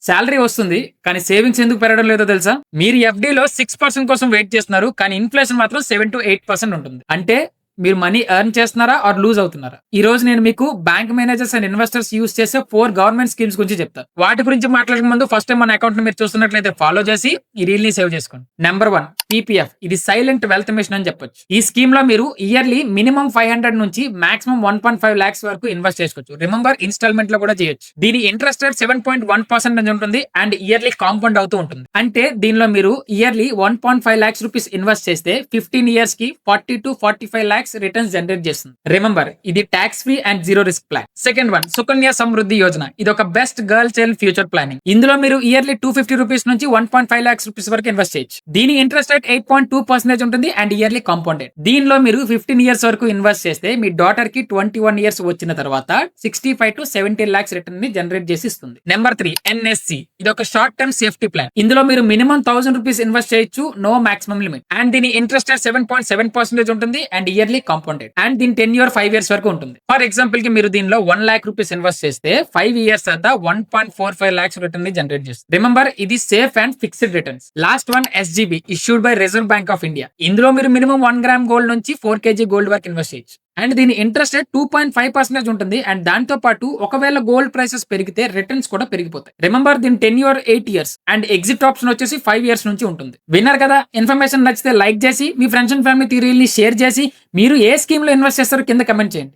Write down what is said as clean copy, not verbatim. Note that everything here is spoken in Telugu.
సాలరీ వస్తుంది. కానీ సేవింగ్స్ ఎందుకు పెరగడం లేదో తెలుసా? మీరు ఎఫ్‌డిలో 6% కోసం వెయిట్ చేస్తున్నారు. కానీ ఇన్‌ఫ్లేషన్ మాత్రం 7-8% ఉంటుంది. అంటే మీరు మనీ ఎర్న్ చేస్తున్నారా ఆర్ లూజ్ అవుతున్నారా? ఈ రోజు నేను మీకు bank managers and investors use చేసే 4 గవర్నమెంట్ స్కీమ్స్ గురించి చెప్తాను. వాటి గురించి మాట్లాడక ముందు ఫస్ట్ టైం మన అకౌంట్ ని మీరు చూస్తున్నట్లయితే ఫాలో చేసి ఈ రీల్ ని సేవ్ చేసుకోండి. Number 1 PPF. ఇది సైలెంట్ వెల్త్ మిషన్ అని చెప్పొచ్చు. ఈ స్కీమ్ లో మీరు ఇయర్లీ మినిమం 500 నుంచి మాక్సిమం 1.5 lakhs వరకు ఇన్వెస్ట్ చేసుకోవచ్చు. రిమెంబర్ ఇన్స్టాల్మెంట్ లో కూడా చేయొచ్చు. దీని ఇంట్రెస్ట్ రేట్ 7.1% ఉంటుంది అండ్ ఇయర్లీ కాంపౌండ్ అవుతూ ఉంటుంది. అంటే దీనిలో మీరు ఇయర్లీ 1.5 lakhs రూపీస్ ఇన్వెస్ట్ చేస్తే 15 years కి 40-45 lakhs రిటర్న్స్ జనరేట్ చేస్తుంది. రిమెంబర్ ఇది tax free and zero risk plan. Second one Sukanya Samriddhi Yojana. ఇది ఒక best girl child future planning. ఇందులో మీరు ఇయర్లీ 250 రూపీస్ నుంచి 1.5 lakhs రూపీస్ వరకు ఇన్వెస్ట్ చేయొచ్చు. దీని ఇంట్రెస్ట్ రేట్ 8.2% ఉంటుంది అండ్ ఇయర్లీ కాంపౌండెడ్. దీనిలో మీరు 15 years వరకు ఇన్వెస్ట్ చేస్తే మీ డాటర్ కి 21 years వచ్చిన తర్వాత 65-70 lakhs రిటర్న్ ని జనరేట్ చేసి ఇస్తుంది. Number 3 NSC. ఇది ఒక షార్ట్ టర్మ్ సేఫ్టీ ప్లాన్. ఇందులో మీరు మినిమం 1000 రూపీస్ ఇన్వెస్ట్ చేయొచ్చు. No maximum limit. అండ్ దీని ఇంట్రెస్ట్ రేట్ 7.7% ఉంటుంది అండ్ ఇయర్లీ కాంపౌండెడ్. అండ్ దీని 5 years వరకు ఉంటుంది. ఫర్ ఎగ్జాంపుల్ కి మీరు దీనిలో 1 lakh రూపీస్ ఇన్వెస్ట్ చేస్తే 5 years తర్వాత 1.45 lakhs రిటర్న్ ని జనరేట్ చేస్తుంది. రిమెంబర్ ఇది safe and fixed returns. Last one SGB issued by reserve bank of India. ఇందులో మీరు మినిమం 1 gram గోల్డ్ నుంచి 4 kg గోల్డ్ వరకు ఇన్వెస్ట్ చేయొచ్చు. అండ్ దీని ఇంట్రెస్ట్ రేట్ 2.5% ఉంటుంది అండ్ దాంతో పాటు ఒకవేళ గోల్డ్ ప్రైసెస్ పెరిగితే రిటర్న్స్ కూడా పెరిగిపోతాయి. రిమెంబర్ దీని 8 years అండ్ ఎగ్జిట్ ఆప్షన్ వచ్చేసి 5 years నుంచి ఉంటుంది. విన్నర్ కదా? ఇన్ఫర్మేషన్ నచ్చితే లైక్ చేసి మీ ఫ్రెండ్స్ అండ్ ఫ్యామిలీ థియరీని షేర్ చేసి మీరు ఏ స్కీమ్ లో ఇన్వెస్ట్ చేస్తారో కింద కమెంట్ చేయండి.